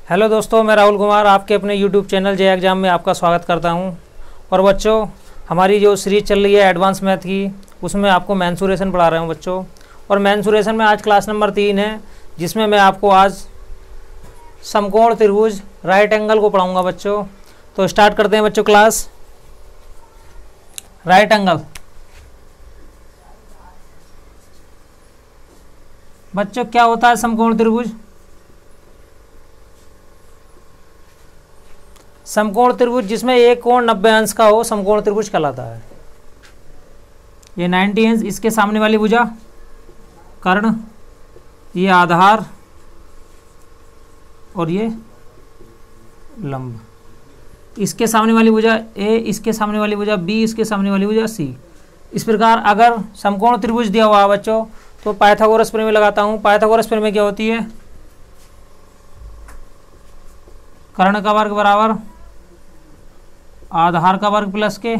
Hello दोस्तों, मैं राहुल कुमार आपके अपने यूट्यूब चैनल जे एग्जाम में आपका स्वागत करता हूं। और बच्चों, हमारी जो सीरीज चल रही है एडवांस मैथ की, उसमें आपको मेंसुरेशन पढ़ा रहा हूं बच्चों। और मेंसुरेशन में आज क्लास नंबर 3 है, जिसमें मैं आपको आज समकोण त्रिभुज राइट एंगल को पढ़ाऊँगा बच्चों। तो स्टार्ट करते हैं बच्चों क्लास। राइट एंगल बच्चों क्या होता है? समकोण त्रिभुज। समकोण त्रिभुज जिसमें एक कोण 90 अंश का हो, समकोण त्रिभुज कहलाता है। ये 90 अंश, इसके सामने वाली भुजा कर्ण, ये आधार और ये लंब। इसके सामने वाली भुजा ए, इसके सामने वाली भुजा बी, इसके सामने वाली भुजा सी। इस प्रकार अगर समकोण त्रिभुज दिया हुआ है बच्चों, तो पाइथागोरस प्रमेय लगाता हूं। पाइथागोरस प्रमेय क्या होती है? कर्ण का वर्ग बराबर आधार का वर्ग प्लस के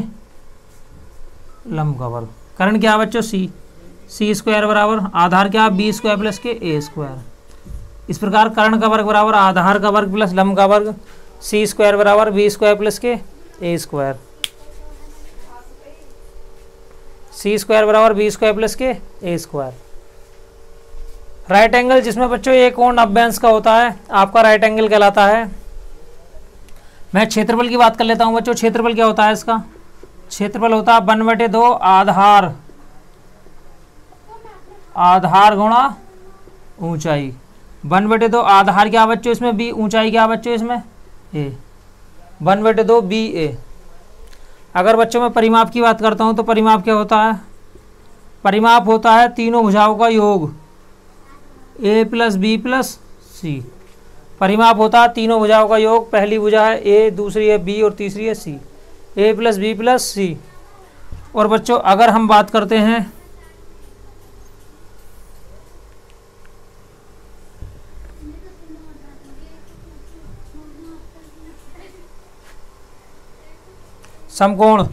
लंब का वर्ग। कर्ण क्या बच्चों? सी स्क्वायर बराबर आधार क्या? बी स्क्वायर प्लस के ए स्क्वायर। इस प्रकार कर्ण का वर्ग बराबर आधार का वर्ग प्लस लंब का वर्ग, सी स्क्वायर बराबर बी स्क्वायर प्लस के ए स्क्वायर। सी स्क्वायर बराबर बी स्क्वायर प्लस के ए स्क्वायर। राइट एंगल जिसमें बच्चों एक कोण 90 अंश का होता है, आपका राइट एंगल कहलाता है। मैं क्षेत्रफल की बात कर लेता हूं बच्चों। क्षेत्रफल क्या होता है इसका? क्षेत्रफल होता है 1/2 आधार गुणा ऊंचाई। 1/2 आधार क्या बच्चों इसमें? बी। ऊंचाई क्या बच्चों इसमें? ए। 1/2 बी ए। अगर बच्चों मैं परिमाप की बात करता हूं, तो परिमाप क्या होता है? परिमाप होता है तीनों भुजाओं का योग, ए प्लस बी प्लस सी। परिमाप होता है तीनों भुजाओं का योग। पहली भुजा है ए, दूसरी है बी और तीसरी है सी। ए प्लस बी प्लस सी। और बच्चों अगर हम बात करते हैं समकोण,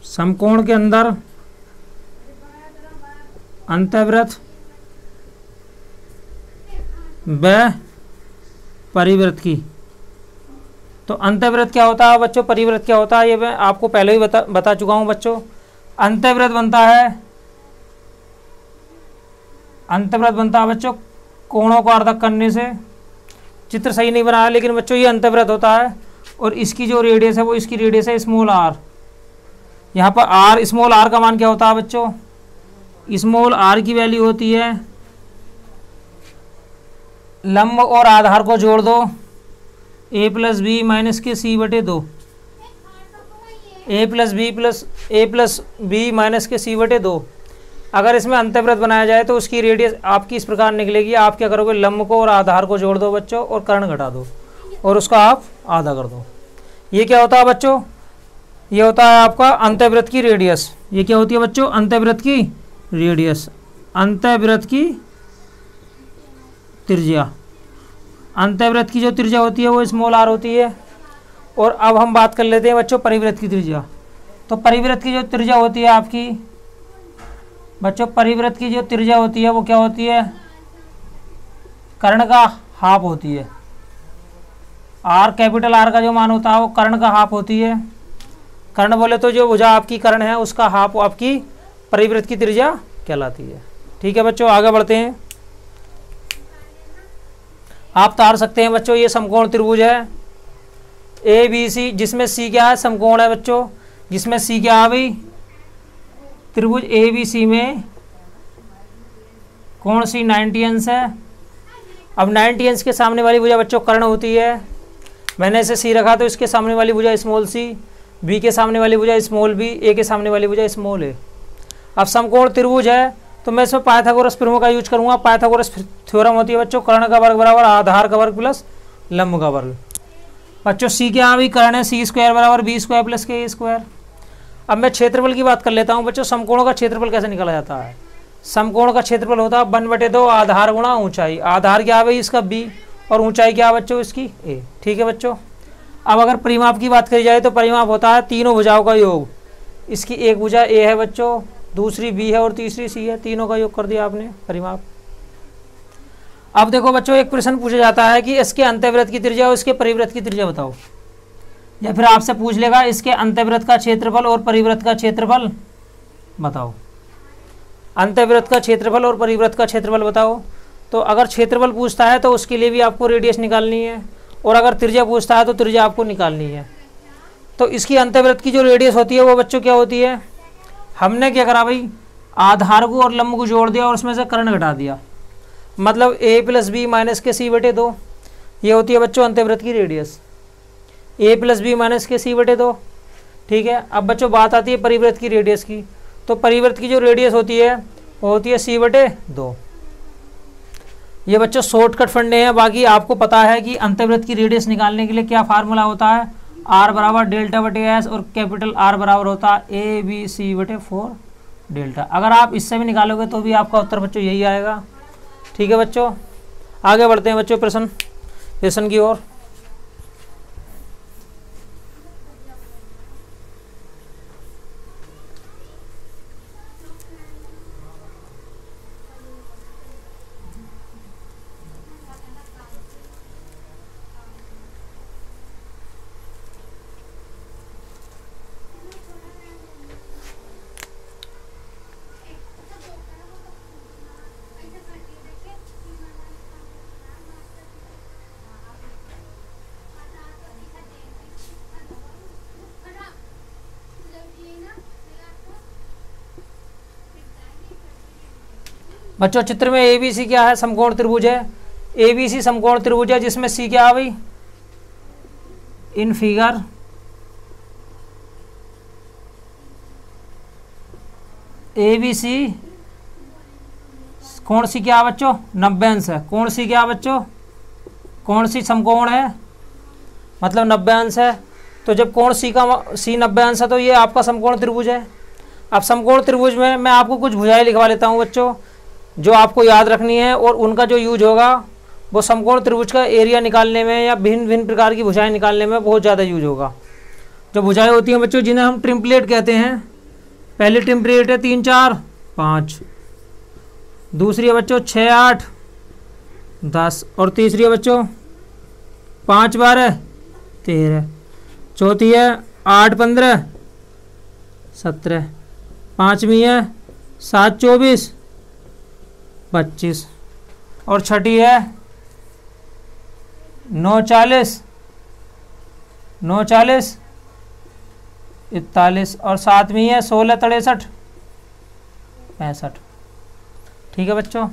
समकोण के अंदर अंतःवृत्त व परिवृत्त की। तो अंतःवृत्त क्या होता है बच्चों? परिवृत्त क्या होता है? ये मैं आपको पहले ही बता चुका हूं बच्चों। अंतःवृत्त बनता है बच्चों कोणों को अर्धक करने से। चित्र सही नहीं बना है, लेकिन बच्चों ये अंतःवृत्त होता है। और इसकी जो रेडियस है वो इसकी रेडियस है स्मॉल आर। यहाँ पर आर, स्मॉल आर का मान क्या होता है बच्चों? स्मॉल आर की वैल्यू होती है, लंब और आधार को जोड़ दो, ए प्लस बी माइनस के सी बटे 2। ए प्लस बी माइनस के सी बटे 2। अगर इसमें अंतःवृत्त बनाया जाए तो उसकी रेडियस आपकी इस प्रकार निकलेगी। आप क्या करोगे? लंब को और आधार को जोड़ दो बच्चों, और कर्ण घटा दो, और उसका आप आधा कर दो। ये क्या होता है बच्चों? ये होता है आपका अंतःवृत्त की रेडियस। ये क्या होती है बच्चों? अंतःवृत्त की रेडियस, अंतःवृत्त की त्रिज्या। अंतःवृत्त की जो त्रिज्या होती है वो स्मॉल आर होती है। और अब हम बात कर लेते हैं बच्चों परिवृत्त की त्रिज्या। तो परिवृत्त की जो त्रिज्या होती है आपकी बच्चों, परिवृत्त की जो त्रिज्या होती है वो क्या होती है? कर्ण का हाफ होती है। आर, कैपिटल आर का जो मान होता है वो कर्ण का हाफ होती है। कर्ण बोले तो जो भुजा आपकी कर्ण है उसका हाफ आपकी परिवृत्त की त्रिज्या कहलाती है। ठीक है बच्चों, आगे बढ़ते हैं। आप तार सकते हैं बच्चों, ये समकोण त्रिभुज है ए बी सी, जिसमें सी क्या है? समकोण है बच्चों। जिसमें सी क्या है भाई? त्रिभुज ए बी सी में कोण सी 90 अंश है। अब 90 अंश के सामने वाली भुजा बच्चों कर्ण होती है। मैंने इसे सी रखा तो इसके सामने वाली भुजा स्मॉल सी, बी के सामने वाली भुजा स्मॉल बी, ए के सामने वाली भुजा स्मॉल ए। अब समकोण त्रिभुज है तो मैं इसमें पाइथागोरस प्रमेय का यूज करूंगा। पाइथागोरस थ्योरम होती है बच्चों, कर्ण का वर्ग बराबर आधार का वर्ग प्लस लंब का वर्ग। बच्चों सी क्या है? कर्ण है, सी स्क्वायर बराबर बी स्क्वायर प्लस के ए स्क्वायर। अब मैं क्षेत्रफल की बात कर लेता हूं बच्चों। समकोणों का क्षेत्रफल कैसे निकाला जाता है? समकोण का क्षेत्रफल होता है 1/2 आधार गुणा ऊंचाई। आधार क्या है इसका? बी, और ऊंचाई क्या है बच्चों इसकी? ए। ठीक है बच्चों। अब अगर परिमाप की बात करी जाए तो परिमाप होता है तीनों भुजाओं का योग। इसकी एक भुजा ए है बच्चों, दूसरी बी है और तीसरी सी है, तीनों का योग कर दिया आपने परिमाप। अब देखो बच्चों, एक प्रश्न पूछा जाता है कि इसके अंतःवृत्त की त्रिज्या और इसके परिवृत्त की त्रिज्या बताओ, या फिर आपसे पूछ लेगा इसके अंतःवृत्त का क्षेत्रफल और परिवृत्त का क्षेत्रफल बताओ। अंतःवृत्त का क्षेत्रफल और परिवृत्त का क्षेत्रफल बताओ। तो अगर क्षेत्रफल पूछता है तो उसके लिए भी आपको रेडियस निकालनी है, और अगर त्रिज्या पूछता है तो त्रिज्या आपको निकालनी है। तो इसकी अंतःवृत्त की जो रेडियस होती है वो बच्चों क्या होती है, हमने क्या करा भाई, आधार को और लंब को जोड़ दिया और उसमें से कर्ण घटा दिया, मतलब a प्लस बी माइनस के सी बटे 2, ये होती है बच्चों अंतःवृत्त की radius, a plus B minus के सी बटे 2। ठीक है, अब बच्चों बात आती है परिवृत्त की रेडियस की। तो परिवृत्त की जो रेडियस होती है वो होती है c बटे 2। ये बच्चों शॉर्टकट फंडे हैं, बाकी आपको पता है कि अंतःवृत्त की रेडियस निकालने के लिए क्या फार्मूला होता है, r बराबर डेल्टा बटे एस, और कैपिटल R बराबर होता है ए बी सी बटे 4 डेल्टा। अगर आप इससे भी निकालोगे तो भी आपका उत्तर बच्चों यही आएगा। ठीक है बच्चों, आगे बढ़ते हैं बच्चों प्रश्न की ओर। बच्चों चित्र में एबीसी क्या है, समकोण त्रिभुज है। एबीसी समकोण त्रिभुज है जिसमें सी क्या है भाई, इन फिगर एबीसी कोण सी क्या है बच्चों, 90 अंश है। कोण सी क्या है बच्चों, कोण सी समकोण है, मतलब 90 अंश है। तो जब कोण सी 90 अंश है तो ये आपका समकोण त्रिभुज है। अब समकोण त्रिभुज में मैं आपको कुछ भुजाएं लिखवा लेता हूँ बच्चों, जो आपको याद रखनी है, और उनका जो यूज होगा वो समकोण त्रिभुज का एरिया निकालने में या भिन्न भिन्न प्रकार की भुजाएं निकालने में बहुत ज़्यादा यूज होगा। जो भुजाएं होती हैं बच्चों जिन्हें हम ट्रिम्पलेट कहते हैं, पहली ट्रिम्पलेट है 3 4 5, दूसरी है बच्चों 6 8 10, और तीसरी है बच्चों 5 12 13, चौथी है 8 15 17, पाँचवीं है 7 24 25, और छठी है 9 40 41, और सातवीं है 16 63 65। ठीक है बच्चों,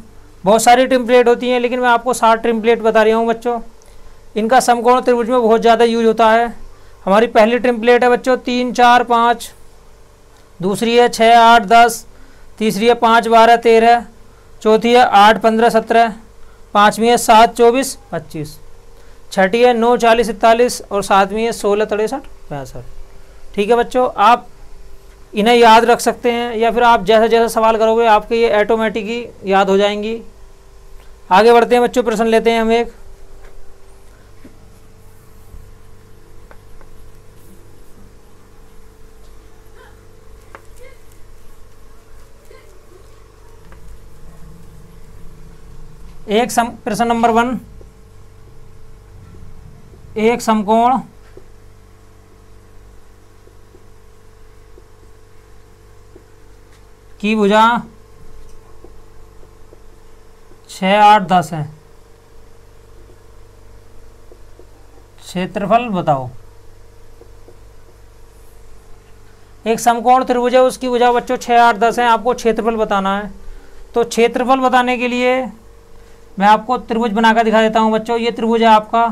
बहुत सारी टेम्पलेट होती हैं, लेकिन मैं आपको 60 टेम्पलेट बता रहा हूँ बच्चों। इनका समकोण त्रिभुज में बहुत ज़्यादा यूज होता है। हमारी पहली टेम्पलेट है बच्चों 3 4 5, दूसरी है 6 8 10, तीसरी है 5 12 13, चौथी है 8 15 17, पाँचवीं है 7 24 25, छठी है 9 40 41, और सातवीं है 16 63 65। ठीक है बच्चों, आप इन्हें याद रख सकते हैं, या फिर आप जैसे जैसे सवाल करोगे आपके ये ऑटोमेटिक ही याद हो जाएंगी। आगे बढ़ते हैं बच्चों, प्रश्न लेते हैं हम प्रश्न नंबर 1, एक समकोण की भुजा 6 8 10 है, क्षेत्रफल बताओ। एक समकोण त्रिभुज है, उसकी भुजा बच्चों 6 8 10 है, आपको क्षेत्रफल बताना है। तो क्षेत्रफल बताने के लिए मैं आपको त्रिभुज बनाकर दिखा देता हूँ बच्चों। ये त्रिभुज है आपका,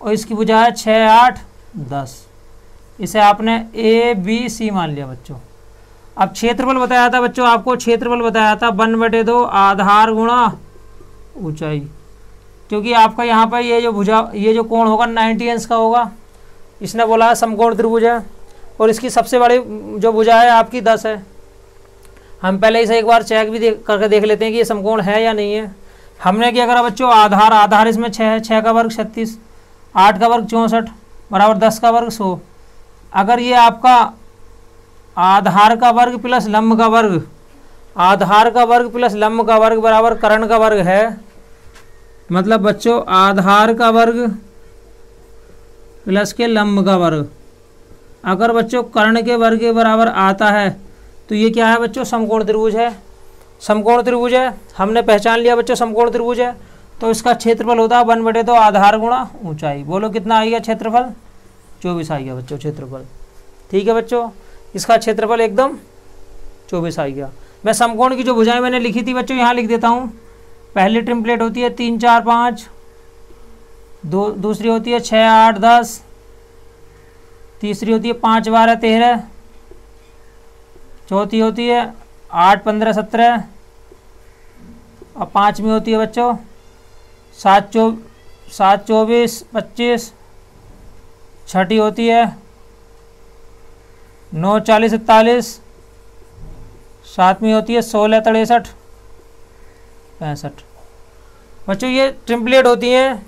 और इसकी भुजा है 6 8 10, इसे आपने ए बी सी मान लिया बच्चों। अब क्षेत्रफल बताया था बच्चों, आपको क्षेत्रफल बताया था 1/2 आधार गुणा ऊंचाई, क्योंकि आपका यहाँ पर ये जो कोण होगा 90 अंश का होगा। इसने बोला है समकोण त्रिभुज है, और इसकी सबसे बड़ी जो भुजा है आपकी 10 है। हम पहले इसे एक बार चेक भी करके देख लेते हैं कि ये समकोण है या नहीं है। हमने क्या करा बच्चों, आधार इसमें 6 है, 6 का वर्ग 36, 8 का वर्ग 64 बराबर 10 का वर्ग 100। अगर ये आपका आधार का वर्ग प्लस लंब का वर्ग, आधार का वर्ग प्लस लंब का वर्ग बराबर कर्ण का वर्ग है, मतलब बच्चों आधार का वर्ग प्लस के लंब का वर्ग अगर बच्चों कर्ण के वर्ग के बराबर आता है तो ये क्या है बच्चों, समकोण त्रिभुज है। समकोण त्रिभुज है, हमने पहचान लिया बच्चों समकोण त्रिभुज है। तो इसका क्षेत्रफल होता है 1/2 आधार गुणा ऊंचाई। बोलो कितना आ गया क्षेत्रफल, 24 आ गया बच्चों क्षेत्रफल। ठीक है बच्चों, इसका क्षेत्रफल एकदम 24 आ गया। मैं समकोण की जो भुजाएं मैंने लिखी थी बच्चों यहाँ लिख देता हूँ। पहली टेम्पलेट होती है 3, 4, 5, दूसरी होती है 6, 8, 10, तीसरी होती है 5, 12, 13, चौथी होती है 8, 15, 17 और पाँचवीं होती है बच्चों 7, 24, 25, छठी होती है 9, 40, 41, सातवीं होती है 16, 63, 65। बच्चों ये टेम्पलेट होती हैं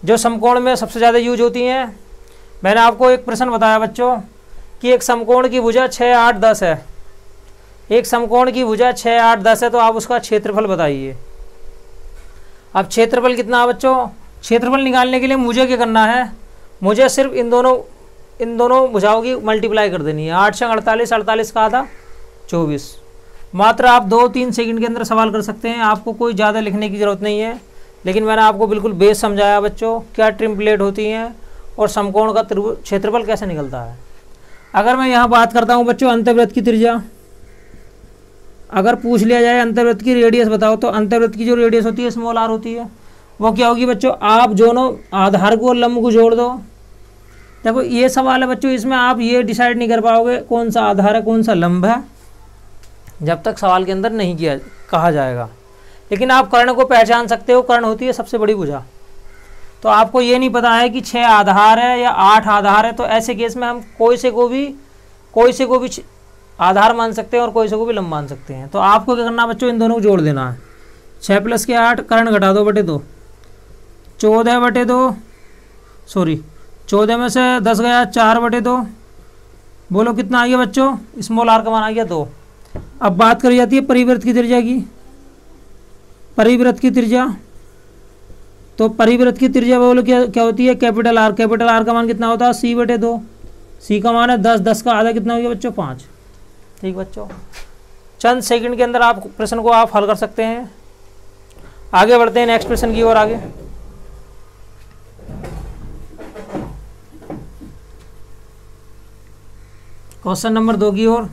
जो समकोण में सबसे ज़्यादा यूज होती हैं। मैंने आपको एक प्रश्न बताया बच्चों कि एक समकोण की भुजा 6, 8, 10 है। एक समकोण की भुजा 6, 8, 10 है तो आप उसका क्षेत्रफल बताइए। अब क्षेत्रफल कितना है बच्चों, क्षेत्रफल निकालने के लिए मुझे क्या करना है, मुझे सिर्फ इन दोनों भुजाओं की मल्टीप्लाई कर देनी है। 8 से 48, 48 का आधा 24। मात्र आप 2-3 सेकंड के अंदर सवाल कर सकते हैं, आपको कोई ज़्यादा लिखने की ज़रूरत नहीं है। लेकिन मैंने आपको बिल्कुल बेस समझाया बच्चों क्या टेम्पलेट होती हैं और समकोण का क्षेत्रफल कैसे निकलता है। अगर मैं यहाँ बात करता हूँ बच्चों अंतर्वृत्त की त्रिज्या, अगर पूछ लिया जाए अंतर्वृत्त की रेडियस बताओ तो अंतर्वृत्त की जो रेडियस होती है स्मॉल आर होती है। वो क्या होगी बच्चों, आप दोनों आधार को और लंब को जोड़ दो। देखो ये सवाल है बच्चों, इसमें आप ये डिसाइड नहीं कर पाओगे कौन सा आधार है कौन सा लंब है जब तक सवाल के अंदर नहीं कहा जाएगा। लेकिन आप कर्ण को पहचान सकते हो, कर्ण होती है सबसे बड़ी भुजा। तो आपको ये नहीं पता है कि 6 आधार है या 8 आधार है, तो ऐसे केस में हम कोई से को भी आधार मान सकते हैं और कोई से को भी लंब मान सकते हैं। तो आपको क्या करना है बच्चों, इन दोनों को जोड़ देना है। 6 + के 8 कर्ण घटा दो बटे 2, 14/2 सॉरी 14 में से 10 गया 4/2। बोलो कितना आ गया बच्चों, स्मॉल आर का मान आ गया 2। अब बात करी जाती है परिवृत्त की त्रिज्या की। परिवृत्त की त्रिज्या, तो परिवृत्त की त्रिज्या बोलो क्या होती है, कैपिटल आर। कैपिटल आर का मान कितना होता है c/2। सी का मान है 10, 10 का आधा कितना हो गया बच्चों 5। ठीक बच्चों, चंद सेकंड के अंदर आप प्रश्न को आप हल कर सकते हैं। आगे बढ़ते हैं नेक्स्ट प्रश्न की ओर। आगे क्वेश्चन नंबर 2 की ओर।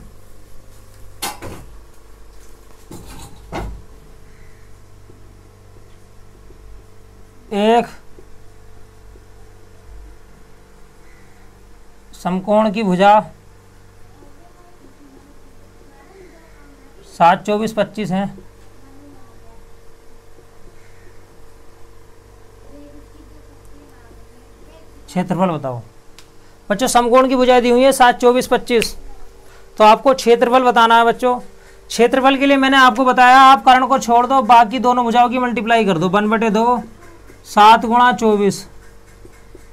एक समकोण की भुजा 7, 24, 25 है। क्षेत्रफल बताओ बच्चों। समकोण की भुजाएं दी हुई है 7, 24, 25, तो आपको क्षेत्रफल बताना है बच्चों। क्षेत्रफल के लिए मैंने आपको बताया आप कर्ण को छोड़ दो, बाकी दोनों भुजाओं की मल्टीप्लाई कर दो। 1/2 7 × 24,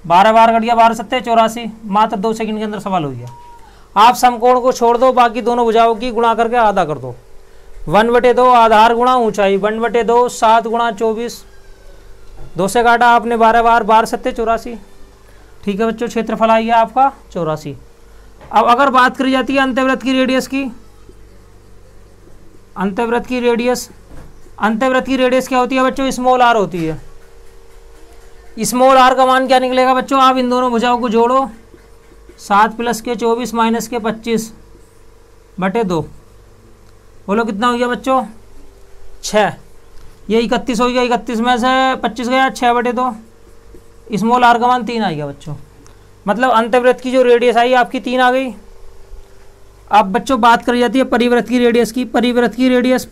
12 बार कट गया, 12 7 84। मात्र 2 सेकंड के अंदर सवाल हो गया। आप समकोण को छोड़ दो, बाकी दोनों भुजाओं की गुणा करके आधा कर दो। 1/2 आधार गुणा ऊंचाई, 1/2 7 × 24, 2 से काटा आपने 12 बार, 12 7 84। ठीक है बच्चों, क्षेत्रफल आ गया आपका 84। अब अगर बात करी जाती है अंतर्वृत्त की रेडियस की, अंतर्वृत्त की रेडियस क्या होती है बच्चों, स्मॉल आर होती है। स्मॉल आर का मान क्या निकलेगा बच्चों, आप इन दोनों भुजाओं को जोड़ो। 7 + के 24 - के 25/2। बोलो कितना हो गया बच्चों, 6। ये 31 हो गया, 31 में से 25 गया, 6/2। स्मॉल आर का मान 3 आ गया बच्चों। मतलब अंतर्वृत्त की जो रेडियस आई आपकी 3 आ गई। अब बच्चों बात करी जाती है परिवृत्त की रेडियस की। परिवृत्त की रेडियस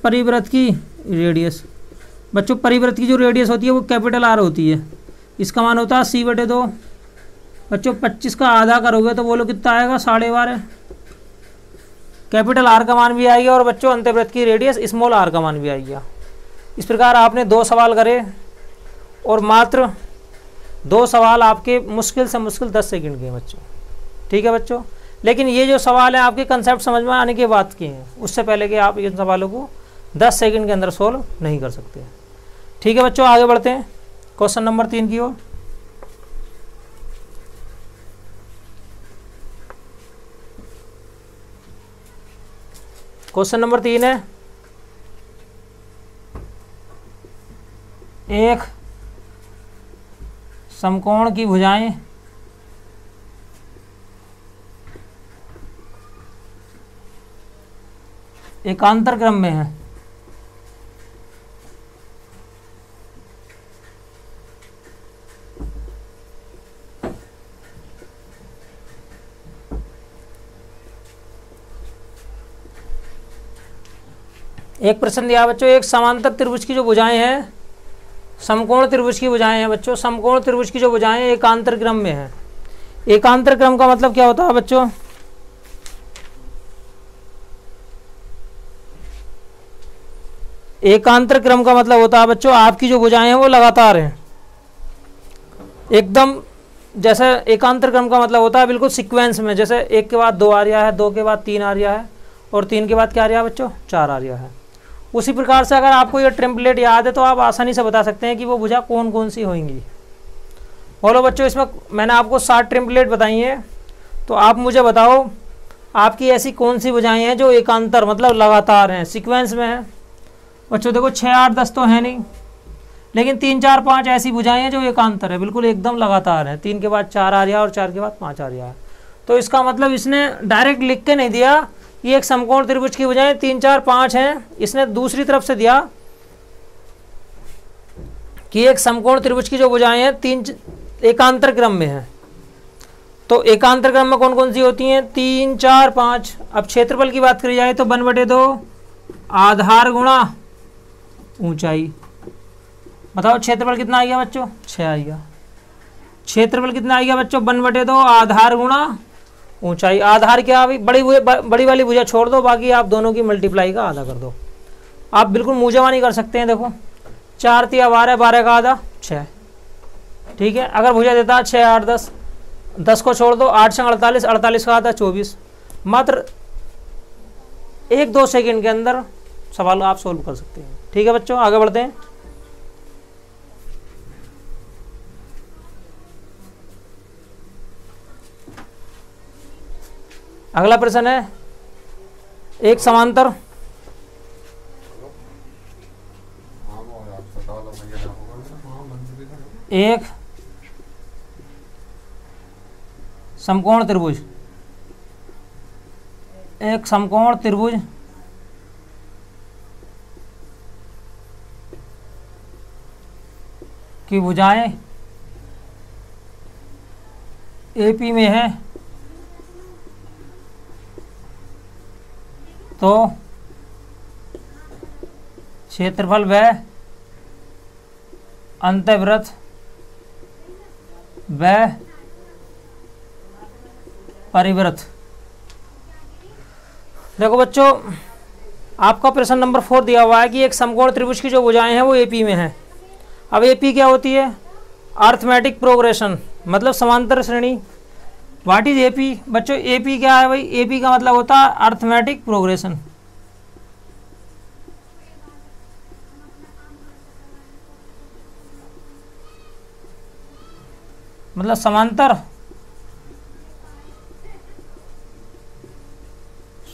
बच्चों, परिवृत्त की जो रेडियस होती है वो कैपिटल आर होती है। इसका मान होता है c/2। बच्चों 25 का आधा करोगे तो बोलो कितना आएगा, 12.5। कैपिटल आर का मान भी आएगा और बच्चों अंतर्वृत्त की रेडियस स्मॉल आर का मान भी आएगा। इस प्रकार आपने 2 सवाल करे और मात्र 2 सवाल आपके मुश्किल से मुश्किल 10 सेकंड के हैं बच्चों। ठीक है बच्चों, लेकिन ये जो सवाल है आपके कंसेप्ट समझ में आने के बाद के हैं, उससे पहले कि आप इन सवालों को 10 सेकंड के अंदर सोल्व नहीं कर सकते। ठीक है बच्चों, आगे बढ़ते हैं। क्वेश्चन नंबर 3 की ओर। क्वेश्चन नंबर 3 है, एक समकोण की भुजाएं एकांतर क्रम में है। एक प्रश्न दिया बच्चों, एक समांतर त्रिभुज की जो भुजाएं हैं, समकोण त्रिभुज की भुजाएं हैं बच्चों, समकोण त्रिभुज की जो भुजाएं एकांतर क्रम में है। एकांतर क्रम का मतलब क्या होता है बच्चों? एकांतर क्रम का मतलब होता है बच्चों आपकी जो भुजाएं हैं वो लगातार हैं, एकदम। जैसे एकांतर क्रम का मतलब होता है बिल्कुल सीक्वेंस में, जैसे 1 के बाद 2 आ रहा है, 2 के बाद 3 आ रहा है, और 3 के बाद क्या आ रहा है बच्चों? 4 आ रहा है। उसी प्रकार से अगर आपको ये टेम्पलेट याद है तो आप आसानी से बता सकते हैं कि वो भुजा कौन कौन सी होंगी। बोलो बच्चों, इसमें मैंने आपको 7 टेम्पलेट बताई हैं, तो आप मुझे बताओ आपकी ऐसी कौन सी भुजाएं हैं जो एकांतर मतलब लगातार हैं, सीक्वेंस में है। बच्चों देखो 6, 8, 10 तो है नहीं, लेकिन 3, 4, 5 ऐसी भुजाएं हैं जो एकांतर है, बिल्कुल एकदम लगातार है। 3 के बाद 4 आ रहा है और 4 के बाद 5 आ रहा है। तो इसका मतलब इसने डायरेक्ट लिख के नहीं दिया कि एक समकोण त्रिभुज की भुजाएं 3, 4, 5 हैं, इसने दूसरी तरफ से दिया कि एक समकोण त्रिभुज की जो भुजाएं हैं 3 एकांतर क्रम में है। तो एकांतर क्रम में कौन कौन सी होती हैं? 3, 4, 5। अब क्षेत्रफल की बात करी जाए तो 1/2 आधार गुणा ऊंचाई। बताओ क्षेत्रफल कितना आ गया बच्चों? 6 आ गया। क्षेत्रफल कितना आ गया बच्चों? 1/2 आधार गुणा ऊंचाई। आधार क्या अभी बड़ी वाली भुजा छोड़ दो, बाकी आप दोनों की मल्टीप्लाई का आधा कर दो। आप बिल्कुल मुंहजबानी कर सकते हैं। देखो 4 × 12, 12 का आधा 6, ठीक है। अगर भुजा देता है 6, 8, 10, 10 को छोड़ दो, 8 × 48, 48 का आधा 24। मात्र 1-2 सेकेंड के अंदर सवाल आप सोल्व कर सकते हैं। ठीक है बच्चों, आगे बढ़ते हैं। अगला प्रश्न है, एक समांतर एक समकोण त्रिभुज, एक समकोण त्रिभुज की भुजाएं एपी में है, तो क्षेत्रफल व अंतःवृत्त व परिवृत्त। देखो बच्चों, आपका प्रश्न नंबर 4 दिया हुआ है कि एक समकोण त्रिभुज की जो भुजाएं हैं वो एपी में है। अब एपी क्या होती है? अरिथमेटिक प्रोग्रेशन, मतलब समांतर श्रेणी। What is AP? बच्चों एपी क्या है भाई? एपी का मतलब होता है अरिथमेटिक प्रोग्रेशन। मतलब समांतर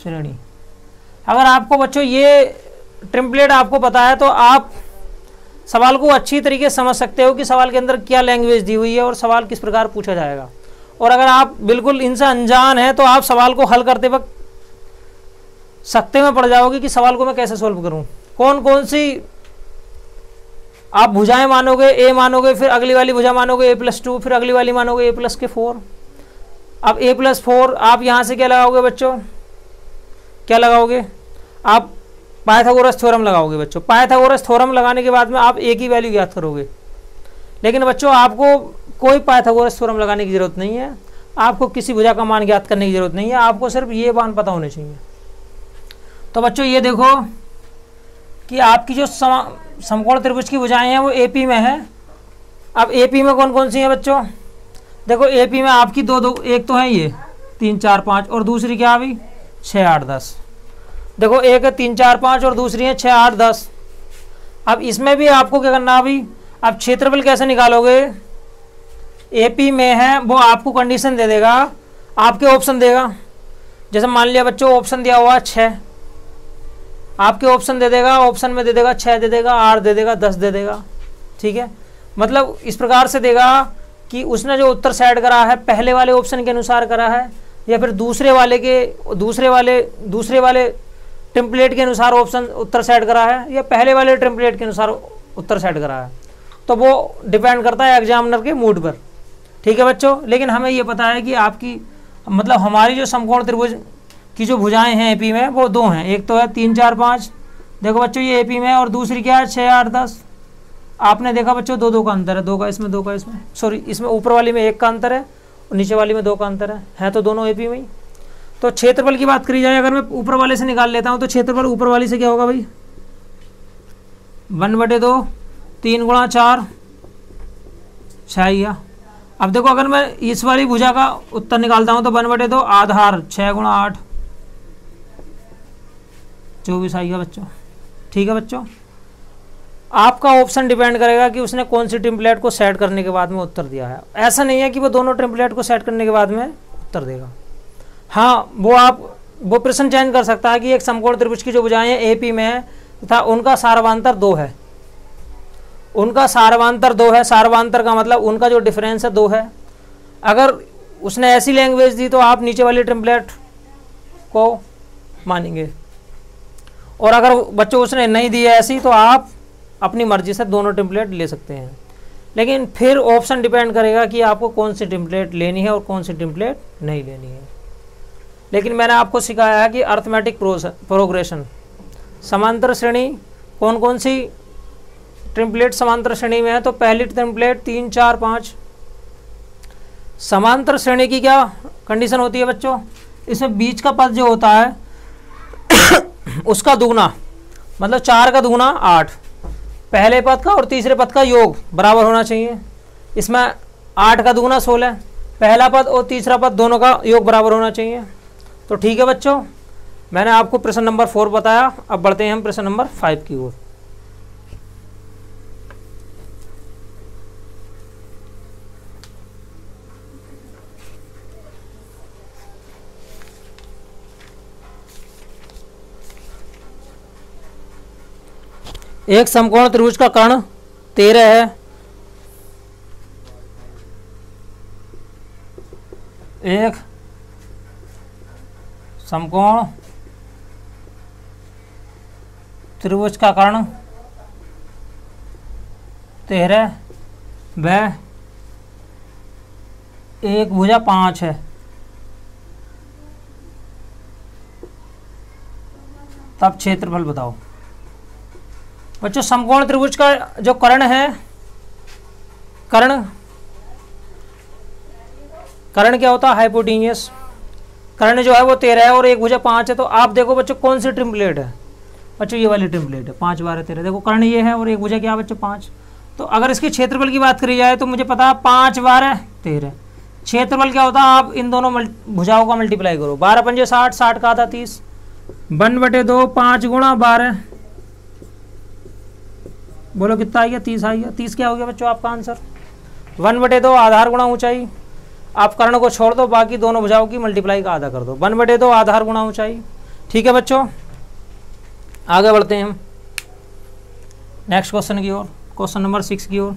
श्रेणी। अगर आपको बच्चों ये टेम्पलेट आपको पता है तो आप सवाल को अच्छी तरीके से समझ सकते हो कि सवाल के अंदर क्या लैंग्वेज दी हुई है और सवाल किस प्रकार पूछा जाएगा। और अगर आप बिल्कुल इनसे अनजान हैं तो आप सवाल को हल करते वक्त सकते में पड़ जाओगे कि सवाल को मैं कैसे सोल्व करूं। कौन कौन सी आप भुजाएं मानोगे? ए मानोगे, फिर अगली वाली भुजा मानोगे a+2, फिर अगली वाली मानोगे a+4। अब a+4 आप यहाँ से क्या लगाओगे बच्चों? क्या लगाओगे? आप पाइथागोरस थ्योरम लगाओगे बच्चों। पाइथागोरस थ्योरम लगाने के बाद में आप ए की वैल्यू ज्ञात करोगे। लेकिन बच्चों आपको कोई पाइथागोरस थ्योरम लगाने की जरूरत नहीं है, आपको किसी भुजा का मान ज्ञात करने की जरूरत नहीं है, आपको सिर्फ ये मान पता होने चाहिए। तो बच्चों ये देखो कि आपकी जो समकोण त्रिभुज की भुजाएं हैं वो एपी में है। अब एपी में कौन कौन सी हैं बच्चों? देखो एपी में आपकी दो एक तो है ये 3, 4, 5 और दूसरी क्या अभी 6, 8, 10। देखो एक है 3, 4, 5 और दूसरी है 6, 8, 10। अब इसमें भी आपको क्या करना, अभी अब क्षेत्रफल कैसे निकालोगे? एपी में है वो आपको कंडीशन दे देगा, आपके ऑप्शन देगा। जैसे मान लिया बच्चों ऑप्शन दिया हुआ 6, आपके ऑप्शन दे देगा, ऑप्शन में दे देगा 6 दे देगा, 8 दे देगा, 10 दे देगा। ठीक है, मतलब इस प्रकार से देगा कि उसने जो उत्तर सेट करा है पहले वाले ऑप्शन के अनुसार करा है या फिर दूसरे वाले टेम्पलेट के अनुसार ऑप्शन उत्तर सेट करा है या पहले वाले टेम्पलेट के अनुसार उत्तर सेट करा है। तो वो डिपेंड करता है एग्जामिनर के मूड पर। ठीक है बच्चों, लेकिन हमें ये पता है कि आपकी मतलब हमारी जो समकोण त्रिभुज की जो भुजाएं हैं एपी में वो दो हैं, एक तो है 3 4 5, देखो बच्चों ये एपी में है, और दूसरी क्या है 6 8 10। आपने देखा बच्चों 2 2 का अंतर है, 2 का इसमें 2 का इसमें, सॉरी इसमें ऊपर वाली में 1 का अंतर है और नीचे वाली में 2 का अंतर है तो दोनों एपी में ही। तो क्षेत्रफल की बात करी जाए, अगर मैं ऊपर वाले से निकाल लेता हूँ तो क्षेत्रफल ऊपर वाली से क्या होगा भाई, 1/2, 3 × 4 6। अब देखो अगर मैं इस वाली भुजा का उत्तर निकालता हूँ तो 1/2 आधार 6 × 8 24 आएगा बच्चों। ठीक है बच्चों, आपका ऑप्शन डिपेंड करेगा कि उसने कौन सी टेम्पलेट को सेट करने के बाद में उत्तर दिया है। ऐसा नहीं है कि वो दोनों टेम्पलेट को सेट करने के बाद में उत्तर देगा। हाँ, वो प्रश्न चेंज कर सकता है कि एक समकोण त्रिभुज की जो भुजाएं एपी में है तथा उनका सारवांतर 2 है, उनका सारवांतर 2 है। सारवांतर का मतलब उनका जो डिफरेंस है 2 है। अगर उसने ऐसी लैंग्वेज दी तो आप नीचे वाली टेम्पलेट को मानेंगे, और अगर बच्चों उसने नहीं दी है ऐसी तो आप अपनी मर्जी से दोनों टेम्पलेट ले सकते हैं। लेकिन फिर ऑप्शन डिपेंड करेगा कि आपको कौन सी टेम्पलेट लेनी है और कौन सी टेम्पलेट नहीं लेनी है। लेकिन मैंने आपको सिखाया है कि अर्थमेटिक प्रोग्रेशन, समांतर श्रेणी, कौन कौन सी टेम्पलेट समांतर श्रेणी में है। तो पहली टेम्पलेट 3 4 5। समांतर श्रेणी की क्या कंडीशन होती है बच्चों, इसमें बीच का पद जो होता है उसका दुगना, मतलब 4 का दुगना 8, पहले पद का और तीसरे पद का योग बराबर होना चाहिए। इसमें 8 का दुगना 16, पहला पद और तीसरा पद दोनों का योग बराबर होना चाहिए। तो ठीक है बच्चों, मैंने आपको प्रश्न नंबर 4 बताया। अब बढ़ते हैं हम प्रश्न नंबर 5 की ओर। एक समकोण त्रिभुज का कर्ण 13 है, एक समकोण त्रिभुज का कर्ण 13 व एक भुजा 5 है, तब क्षेत्रफल बताओ। बच्चों समकोण त्रिभुज का जो कर्ण है, कर्ण क्या होता है, हाइपोटेन्यूस। कर्ण जो है वो 13 है और एक भुजा 5 है। तो आप देखो बच्चों कौन सी टेम्पलेट है, बच्चों ये वाली टेम्पलेट है, 5 12 13। देखो कर्ण ये है और एक भुजा क्या बच्चों 5। तो अगर इसके क्षेत्रफल की बात करी जाए तो मुझे पता है 5 12 13। क्षेत्रफल क्या होता है, आप इन दोनों भुजाओं का मल्टीप्लाई करो, 12 पंजे 60, 60 का आधा 30, 1/2 5 × 12, बोलो कितना आ गया, 30 आ गया। 30 क्या हो गया बच्चों आपका आंसर, 1/2 आधार गुणा ऊंचाई। आप कर्ण को छोड़ दो, बाकी दोनों भुजाओं की मल्टीप्लाई का आधा कर दो, 1/2 आधार गुणा ऊंचाई। ठीक है बच्चों, आगे बढ़ते हैं हम नेक्स्ट क्वेश्चन की ओर, क्वेश्चन नंबर 6 की ओर।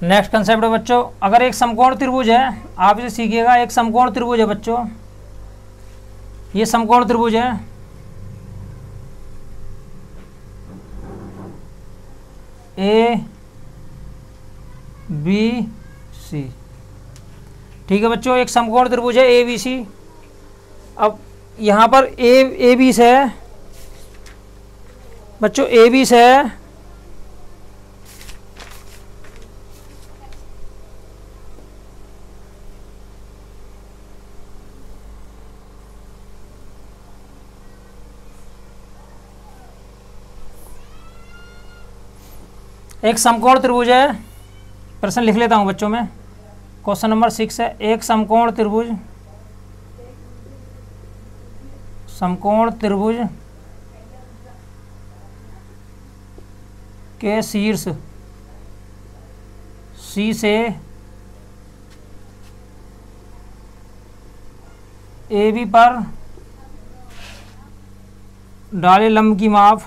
नेक्स्ट कंसेप्ट है बच्चों, अगर एक समकोण त्रिभुज है, आप इसे सीखिएगा। एक समकोण त्रिभुज है बच्चों, ये समकोण त्रिभुज है, ए बी सी। ठीक है बच्चों, एक समकोण त्रिभुज है ए बी सी। अब यहाँ पर ए बी से बच्चों ए बी से एक समकोण त्रिभुज है। प्रश्न लिख लेता हूं बच्चों में, क्वेश्चन नंबर 6 है। एक समकोण त्रिभुज के शीर्ष सी से ए बी पर डाले लंब की माप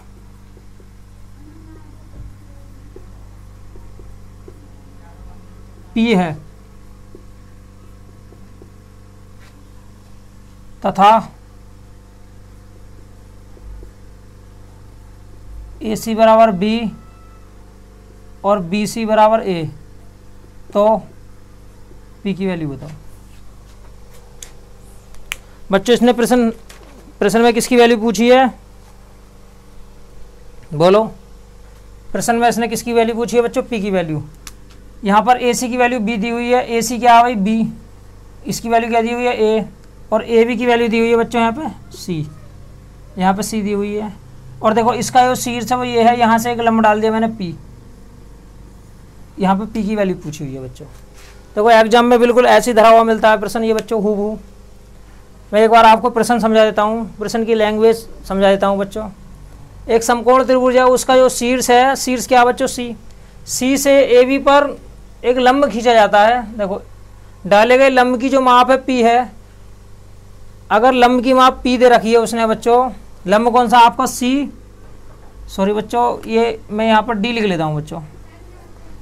P है तथा AC बराबर B और BC बराबर A, तो P की वैल्यू बताओ। बच्चों इसने प्रश्न में किसकी वैल्यू पूछी है, बोलो। प्रश्न में इसने किसकी वैल्यू पूछी है बच्चों, P की वैल्यू। यहाँ पर AC की वैल्यू B दी हुई है, AC क्या है भाई B, इसकी वैल्यू क्या दी हुई है A, और AB की वैल्यू दी हुई है बच्चों यहाँ पे C, यहाँ पे C दी हुई है। और देखो इसका जो शीर्ष है वो ये है, यहाँ से एक लंब डाल दिया मैंने P, यहाँ पे P की वैल्यू पूछी हुई है बच्चों। देखो एग्जाम में बिल्कुल ऐसी धरा हुआ मिलता है प्रश्न ये बच्चों, हूबहू। मैं एक बार आपको प्रश्न समझा देता हूँ, प्रश्न की लैंग्वेज समझा देता हूँ बच्चों। एक समकोण त्रिभुज है, उसका जो शीर्ष है, शीर्ष क्या बच्चों C से AB पर एक लंब खींचा जाता है। देखो डाले गए लंब की जो माप है P है, अगर लंब की माप P दे रखी है उसने बच्चों, लंब कौन सा आपका सॉरी बच्चों ये मैं यहाँ पर D लिख लेता हूँ बच्चों,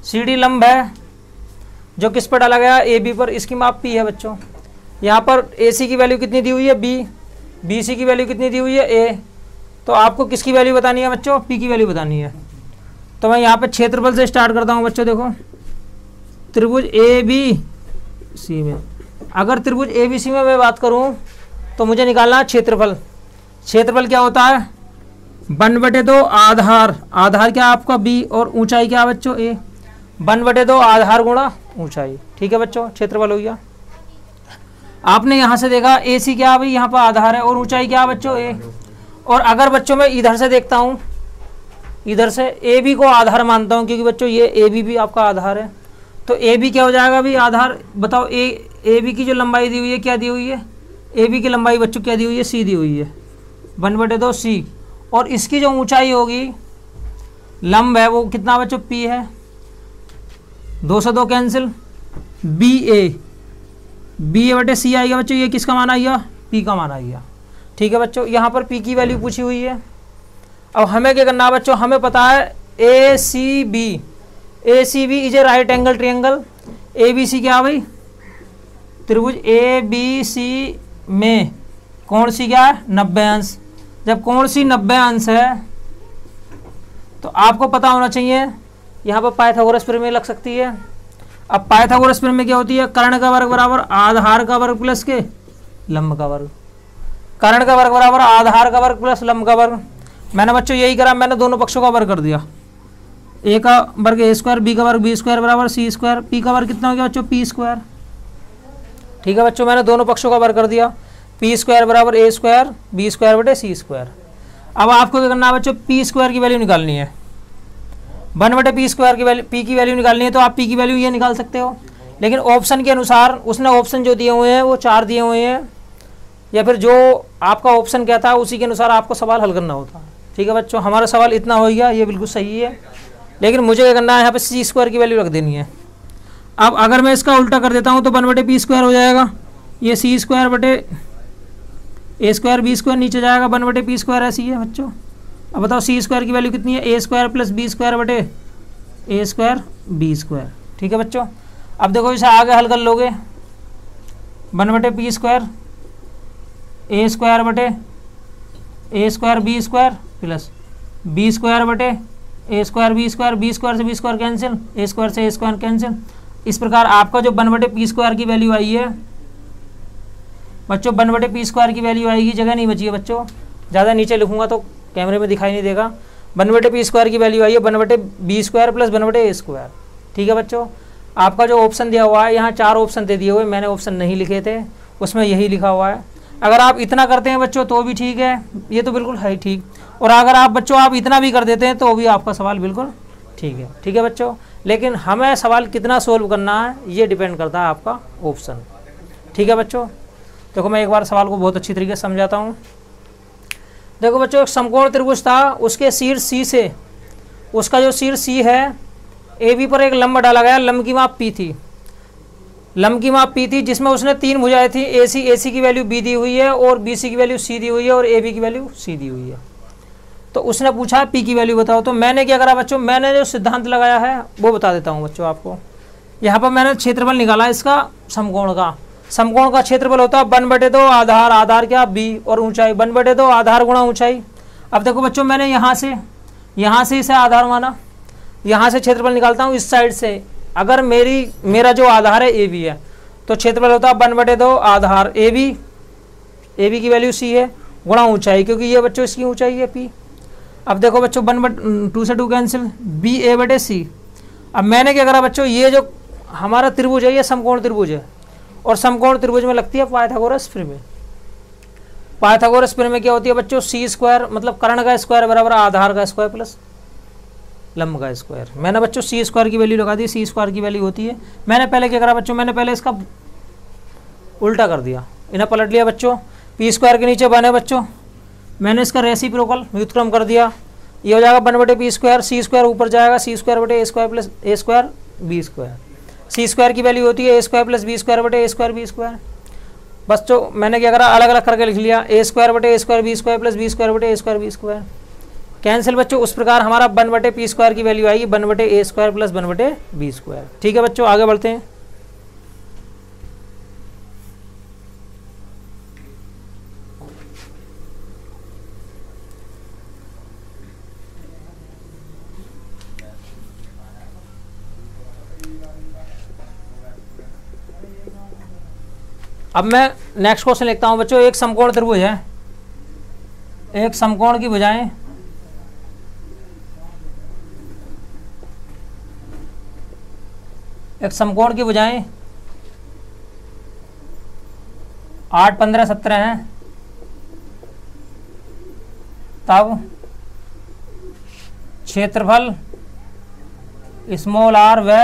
CD लंब है जो किस पर डाला गया AB पर, इसकी माप P है बच्चों। यहाँ पर AC की वैल्यू कितनी दी हुई है B, BC की वैल्यू कितनी दी हुई है A, तो आपको किसकी वैल्यू बतानी है बच्चों, P की वैल्यू बतानी है। तो मैं यहाँ पे क्षेत्रफल से स्टार्ट करता हूँ बच्चों। देखो त्रिभुज ABC में, अगर त्रिभुज ABC में मैं बात करूँ तो मुझे निकालना है क्षेत्रफल। क्षेत्रफल क्या होता है, 1/2 आधार, आधार क्या आपका B और ऊंचाई क्या बच्चों A, 1/2 आधार गुणा ऊंचाई। ठीक है बच्चों, क्षेत्रफल हो गया। आपने यहाँ से देखा AC क्या भाई, यहाँ पर आधार है, और ऊंचाई क्या बच्चों A। और अगर बच्चों मैं इधर से देखता हूँ, इधर से AB को आधार मानता हूँ, क्योंकि बच्चों ये AB भी आपका आधार है, तो AB क्या हो जाएगा भाई आधार। बताओ AB की जो लंबाई दी हुई है क्या दी हुई है, AB की लंबाई बच्चों क्या दी हुई है, C दी हुई है, 1/2 C। और इसकी जो ऊंचाई होगी, लंब है वो कितना बच्चों P है, 2 से 2 कैंसिल, BA/C आएगा बच्चों, ये किसका मान आएगा, P का मान आएगा। ठीक है बच्चों, यहाँ पर P की वैल्यू पूछी हुई है। अब हमें क्या करना है बच्चों, हमें पता है ACB is a right angle triangle. ABC क्या भाई, त्रिभुज ABC में कोण C क्या है, 90 अंश। जब कोण C 90 अंश है तो आपको पता होना चाहिए, यहाँ पर पाइथागोरस प्रमेय लग सकती है। अब पाइथागोरस प्रमेय क्या होती है, कर्ण का वर्ग बराबर आधार का वर्ग प्लस के लंब का वर्ग। कर्ण का वर्ग बराबर आधार का वर्ग प्लस लंब का वर्ग। मैंने बच्चों यही करा, मैंने दोनों पक्षों का वर्ग कर दिया। A का वर्ग A², B का वर्ग B² बराबर C², P का वर्ग कितना हो गया बच्चों P²। ठीक है बच्चों, मैंने दोनों पक्षों का वर्ग कर दिया, P² बराबर A² B² C²। अब आपको क्या करना है बच्चों, P² की वैल्यू निकालनी है, 1/P² की वैल्यू, P की वैल्यू निकालनी है। तो आप P की वैल्यू ये निकाल सकते हो, लेकिन ऑप्शन के अनुसार उसने ऑप्शन जो दिए हुए हैं वो 4 दिए हुए हैं, या फिर जो आपका ऑप्शन कहता है उसी के अनुसार आपको सवाल हल करना होता है। ठीक है बच्चों, हमारा सवाल इतना हो गया, ये बिल्कुल सही है, लेकिन मुझे क्या करना है, यहाँ पे C² की वैल्यू रख देनी है। अब अगर मैं इसका उल्टा कर देता हूँ तो 1/P² हो जाएगा, ये C² A² B² नीचे जाएगा, 1/P² ऐसी है बच्चों। अब बताओ C² की वैल्यू कितनी है, A² plus B² A² B²। ठीक है बच्चों, अब देखो इसे आगे हल कर लोगे, 1/P² A² B² plus B² A² B² से B² कैंसिल, A² से A² कैंसिल। इस प्रकार आपका जो 1/P² की वैल्यू आई है बच्चों, 1/P² की वैल्यू आएगी, जगह नहीं बची है बच्चों, ज़्यादा नीचे लिखूंगा तो कैमरे में दिखाई नहीं देगा। 1/p² की वैल्यू आई है 1/b² प्लस 1/a²। ठीक है बच्चों, आपका जो ऑप्शन दिया हुआ है, यहाँ 4 ऑप्शन दे दिए हुए, मैंने ऑप्शन नहीं लिखे थे, उसमें यही लिखा हुआ है। अगर आप इतना करते हैं बच्चों तो भी ठीक है, ये तो बिल्कुल है ठीक, और अगर आप बच्चों आप इतना भी कर देते हैं तो भी आपका सवाल बिल्कुल ठीक है। ठीक है बच्चों, लेकिन हमें सवाल कितना सोल्व करना है ये डिपेंड करता है आपका ऑप्शन। ठीक है बच्चों, देखो मैं एक बार सवाल को बहुत अच्छी तरीके से समझाता हूँ। देखो बच्चों, एक समकोण त्रिभुज था, उसके शीर्ष सी से, उसका जो शीर्ष सी है, ए बी पर एक लंब डाला गया, लंब की माप पी थी, लंब की माप पी थी, जिसमें उसने 3 भुजाएं थी, ए सी की वैल्यू बी दी हुई है, और बी सी की वैल्यू सी दी हुई है, और ए बी की वैल्यू सी दी हुई है। तो उसने पूछा पी की वैल्यू बताओ। तो मैंने क्या करा बच्चों, मैंने जो सिद्धांत लगाया है वो बता देता हूँ बच्चों आपको। यहाँ पर मैंने क्षेत्रफल निकाला इसका समकोण का। समकोण का क्षेत्रफल होता है 1/2 आधार, आधार क्या बी, और ऊंचाई 1/2 आधार गुणा ऊंचाई। अब देखो बच्चों, मैंने यहाँ से इसे आधार माना, यहाँ से क्षेत्रफल निकालता हूँ इस साइड से। अगर मेरा जो आधार है ए बी है, तो क्षेत्रफल होता है 1/2 आधार ए बी की वैल्यू सी है, गुणा ऊंचाई, क्योंकि ये बच्चों इसकी ऊंचाई है पी। अब देखो बच्चों 1/2 से 2 कैंसिल, बी a/c। अब मैंने क्या करा बच्चों, ये जो हमारा त्रिभुज है ये समकोण त्रिभुज है, और समकोण त्रिभुज में लगती है पाइथागोरस प्रमेय। पाइथागोरस प्रमेय क्या होती है बच्चों, c² मतलब कर्ण का स्क्वायर बराबर आधार का स्क्वायर प्लस लंब का स्क्वायर। मैंने बच्चों c² की वैल्यू लगा दी, c² की वैल्यू होती है, मैंने पहले क्या करा बच्चों, मैंने पहले इसका उल्टा कर दिया, इन्हें पलट लिया बच्चों, p² के नीचे बने बच्चों, मैंने इसका रेसिप्रोकल व्युत्क्रम कर दिया, ये हो जाएगा 1/p², c² ऊपर जाएगा, c²/a² प्लस a²b²। c² की वैल्यू होती है a² प्लस b²/a²b²। बच्चों मैंने क्या करा, अलग अलग करके लिख लिया, a²/a²b² प्लस b²/a²b²। कैंसिल बच्चों, उस प्रकार हमारा 1/p² की वैल्यू आएगी 1/a² प्लस 1/b²। ठीक है बच्चों, आगे बढ़ते हैं। अब मैं नेक्स्ट क्वेश्चन लिखता हूं बच्चों। एक समकोण त्रिभुज है, एक समकोण की भुजाएं एक समकोण की भुजाएं 8, 15, 17 हैं। तब क्षेत्रफल स्मॉल आर व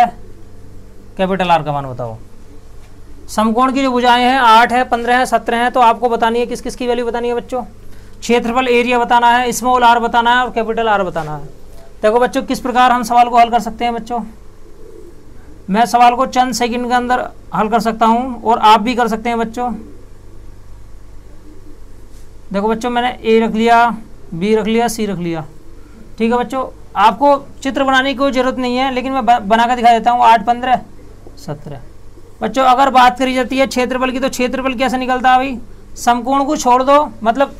कैपिटल आर का मान बताओ। समकोण की जो भुजाएं हैं 8 है, 15 है, 17 हैं, तो आपको बतानी है किस किस की वैल्यू बतानी है बच्चों। क्षेत्रफल एरिया बताना है, स्मॉल आर बताना है, और कैपिटल आर बताना है। देखो बच्चों किस प्रकार हम सवाल को हल कर सकते हैं बच्चों। मैं सवाल को चंद सेकंड के अंदर हल कर सकता हूं, और आप भी कर सकते हैं बच्चों। देखो बच्चों, मैंने ए रख लिया, बी रख लिया, सी रख लिया। ठीक है बच्चों, आपको चित्र बनाने की कोई जरूरत नहीं है, लेकिन मैं बना कर दिखा देता हूँ। 8, 15, 17 बच्चों। अगर बात करी जाती है क्षेत्रफल की, तो क्षेत्रफल कैसे निकलता है भाई, समकोण को छोड़ दो, मतलब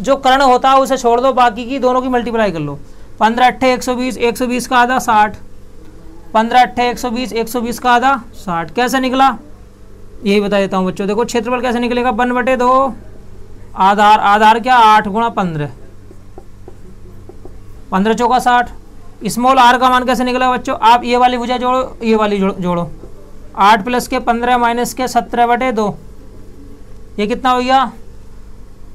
जो कर्ण होता है उसे छोड़ दो, बाकी की दोनों की मल्टीप्लाई कर लो। 15 8 120, 120 का आधा 60, 15 8 120, 120 का आधा 60। कैसे निकला यही बता देता हूँ बच्चों। देखो क्षेत्रफल कैसे निकलेगा, 1/2 आधार, आधार क्या 8 गुणा 15, 15 चौका 60। स्मॉल आर का मान कैसे निकला बच्चों, आप ये वाली भुजा जोड़ो, ये वाली जोड़ो, 8 प्लस के 15 माइनस के 17/2, ये कितना हो गया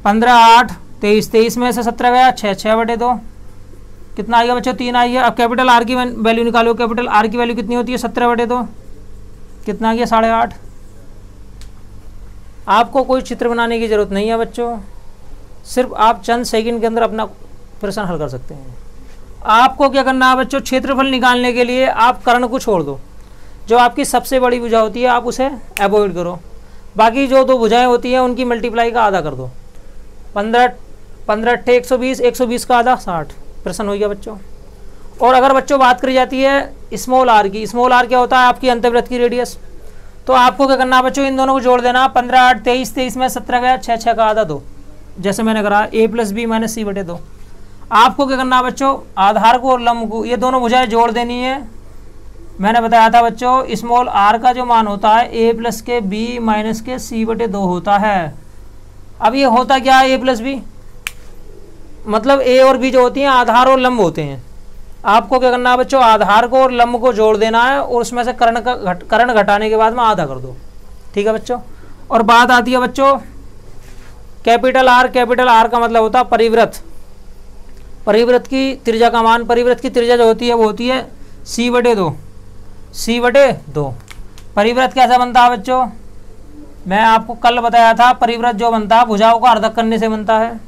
15, 8, 23, 23 में से 17 गया 6, 6/2, कितना आएगा बच्चों 3 आई है। अब कैपिटल आर की वैल्यू निकालो, कैपिटल आर की वैल्यू कितनी होती है 17/2, कितना आ गया 8.5। आपको कोई चित्र बनाने की जरूरत नहीं है बच्चों, सिर्फ आप चंद सेकंड के अंदर अपना प्रश्न हल कर सकते हैं। आपको क्या करना है बच्चों, क्षेत्रफल निकालने के लिए आप कर्ण को छोड़ दो, जो आपकी सबसे बड़ी भुजा होती है आप उसे अवॉइड करो, बाकी जो 2 भुजाएं होती हैं उनकी मल्टीप्लाई का आधा कर दो। 15 8 120, 120 का आधा 60, प्रश्न हो गया बच्चों। और अगर बच्चों बात करी जाती है स्मॉल आर की, स्मॉल आर क्या होता है आपकी अंतर्वृत्त की रेडियस, तो आपको क्या करना है बच्चों, इन दोनों को जोड़ देना। 15 8 23, 23 में 17 गया 6, 6 का आधा 2, जैसे मैंने करा a plus B minus c/2। आपको क्या करना है बच्चों, आधार को और लंब को, ये दोनों भुजाएं जोड़ देनी है। मैंने बताया था बच्चों स्मॉल आर का जो मान होता है a प्लस के b माइनस के c/2 होता है। अब ये होता क्या है a प्लस बी, मतलब ए और बी जो होती हैं आधार और लंब होते हैं। आपको क्या करना है बच्चों, आधार को और लंब को जोड़ देना है और उसमें से कर्ण घटाने के बाद में आधा कर दो। ठीक है बच्चों। और बात आती है बच्चों कैपिटल आर का मतलब होता है परिवृत्त। परिवृत्त की त्रिज्या का मान, परिवृत्त की त्रिज्या जो होती है वो होती है c/2। c/2 परिवृत्त कैसा बनता है बच्चों, मैं आपको कल बताया था, परिवृत्त जो बनता है भुजाओं का अर्धक करने से बनता है।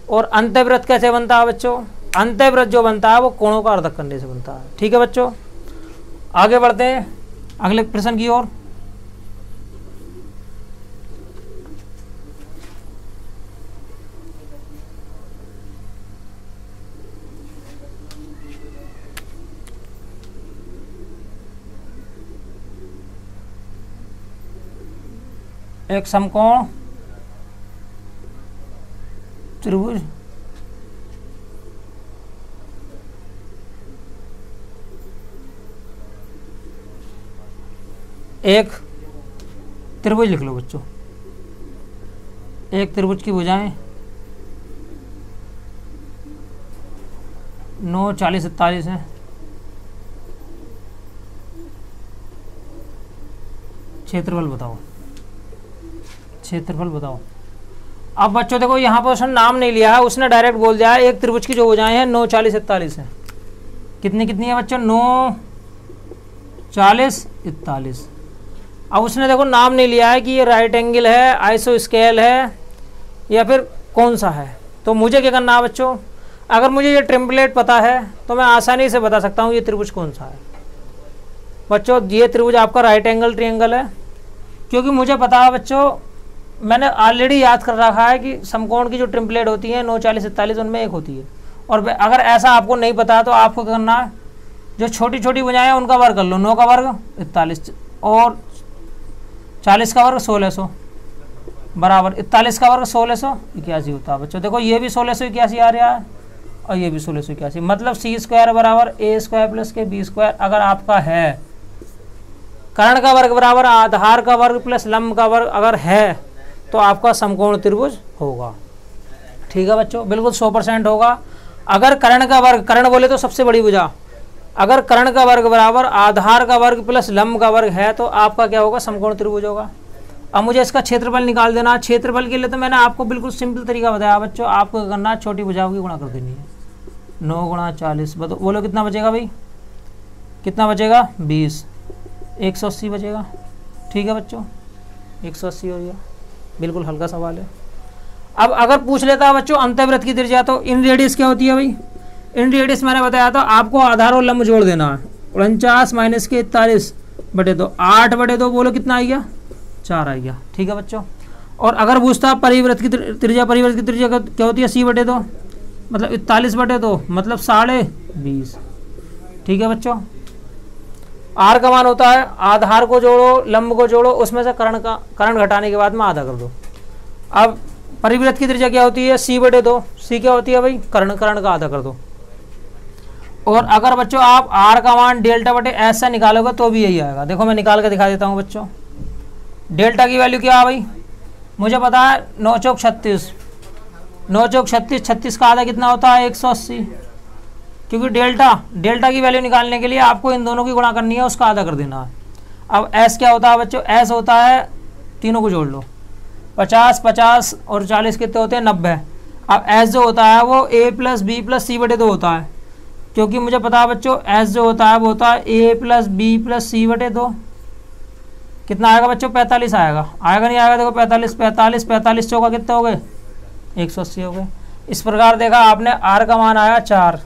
और अंतःवृत्त कैसे बनता है बच्चों, अंतःवृत्त जो बनता है वो कोणों का अर्धक करने से बनता है। ठीक है बच्चों, आगे बढ़ते हैं अगले प्रश्न की ओर। एक समकोण त्रिभुज एक त्रिभुज लिख लो बच्चों। एक त्रिभुज की भुजाएं 9, 40, 47 हैं। क्षेत्रफल बताओ, क्षेत्रफल बताओ। अब बच्चों देखो यहाँ पर उसने नाम नहीं लिया है, उसने डायरेक्ट बोल दिया है एक त्रिभुज की जो भुजाएं हैं 9, 40, 47 है। कितनी कितनी है बच्चों, 9, 40, 41। अब उसने देखो नाम नहीं लिया है कि ये राइट एंगल है, आइसोस्केल है या फिर कौन सा है। तो मुझे क्या करना है बच्चों, अगर मुझे ये टेम्पलेट पता है तो मैं आसानी से बता सकता हूँ ये त्रिभुज कौन सा है। बच्चों ये त्रिभुज आपका राइट एंगल ट्रायंगल है, क्योंकि मुझे पता है बच्चों, मैंने ऑलरेडी याद कर रखा है कि समकोण की जो टेम्पलेट होती है 9, 40, 47 उनमें एक होती है। और अगर ऐसा आपको नहीं पता तो आपको क्या करना है, जो छोटी छोटी भुजाएं हैं उनका वर्ग कर लो। 9 का वर्ग 41 और 40 का वर्ग 1600 बराबर 41 का वर्ग 1681 होता है। बच्चों देखो ये भी 1681 आ रहा है और ये भी 1681, मतलब c² बराबर a² प्लस के b²। अगर आपका है कर्ण का वर्ग बराबर आधार का वर्ग प्लस लंब का वर्ग अगर है तो आपका समकोण त्रिभुज होगा। ठीक है बच्चों, बिल्कुल 100% होगा। अगर कर्ण का वर्ग, कर्ण बोले तो सबसे बड़ी भुजा, अगर कर्ण का वर्ग बराबर आधार का वर्ग प्लस लंब का वर्ग है तो आपका क्या होगा, समकोण त्रिभुज होगा। अब मुझे इसका क्षेत्रफल निकाल देना। क्षेत्रफल के लिए तो मैंने आपको बिल्कुल सिंपल तरीका बताया बच्चों, आपको करना छोटी भुजाओं की गुणा कर देनी है। 9 गुणा 40 बोलो कितना बचेगा भाई, कितना बचेगा 20, 180 बचेगा। ठीक है बच्चों, 180 हो गया, बिल्कुल हल्का सवाल है। अब अगर पूछ लेता है बच्चों अंतःवृत्त की त्रिज्या, तो इन रेडियस क्या होती है भाई, इन रेडियस मैंने बताया था आपको आधार और लंब जोड़ देना है। 49 माइनस के 41/2, 8/2 बोलो कितना आ गया, 4 आ गया। ठीक है बच्चों। और अगर पूछता परिवृत्त की त्रिज्या, परिवृत्त की त्रिज्या क्या होती है, c/2 मतलब 41/2 मतलब 20.5। ठीक है बच्चों। आर का मान होता है आधार को जोड़ो लंब को जोड़ो, उसमें से कर्ण घटाने के बाद में आधा कर दो। अब परिवृत्त की त्रिज्या क्या होती है, c/2। c क्या होती है भाई, कर्ण का आधा कर दो। और अगर बच्चों आप आर का मान डेल्टा/s से निकालोगे तो भी यही आएगा। देखो मैं निकाल के दिखा देता हूँ बच्चों। डेल्टा की वैल्यू क्या है भाई, मुझे पता है 9 चौक 36, 9 चौक 36, 36 का आधा कितना होता है 180। क्योंकि डेल्टा की वैल्यू निकालने के लिए आपको इन दोनों की गुणा करनी है, उसका आधा कर देना है। अब s क्या होता है बच्चों, s होता है, तीनों को जोड़ लो, 50, 50 और 40 कितने होते हैं 90। अब s जो होता है वो a plus B plus c/2 होता है, क्योंकि मुझे पता है बच्चों s जो होता है वो होता है a plus B plus c/2। कितना आएगा बच्चों, 45 आएगा, आएगा नहीं आएगा, देखो 45 चौका कितने हो गए 180 हो गए। इस प्रकार देखा आपने r का मान आया 4।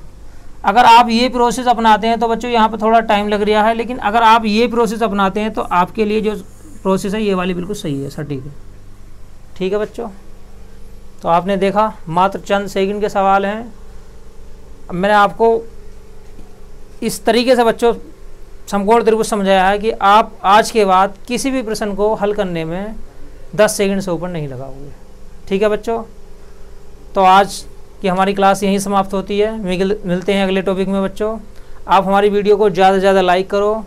अगर आप ये प्रोसेस अपनाते हैं तो बच्चों यहाँ पे थोड़ा टाइम लग रहा है, लेकिन अगर आप ये प्रोसेस अपनाते हैं तो आपके लिए जो प्रोसेस है ये वाली बिल्कुल सही है, सटीक है। ठीक है बच्चों, तो आपने देखा मात्र चंद सेकंड के सवाल हैं। अब मैंने आपको इस तरीके से बच्चों समकोण त्रिभुज समझाया है कि आप आज के बाद किसी भी प्रश्न को हल करने में 10 सेकंड से ऊपर नहीं लगाओगे। ठीक है बच्चों, तो आज कि हमारी क्लास यहीं समाप्त होती है। मिलते हैं अगले टॉपिक में बच्चों। आप हमारी वीडियो को ज़्यादा से ज़्यादा लाइक करो,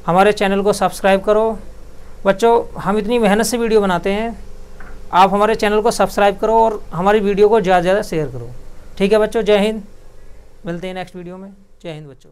हमारे चैनल को सब्सक्राइब करो। बच्चों हम इतनी मेहनत से वीडियो बनाते हैं, आप हमारे चैनल को सब्सक्राइब करो और हमारी वीडियो को ज़्यादा से ज़्यादा शेयर करो। ठीक है बच्चों, जय हिंद। मिलते हैं नेक्स्ट वीडियो में। जय हिंद बच्चों।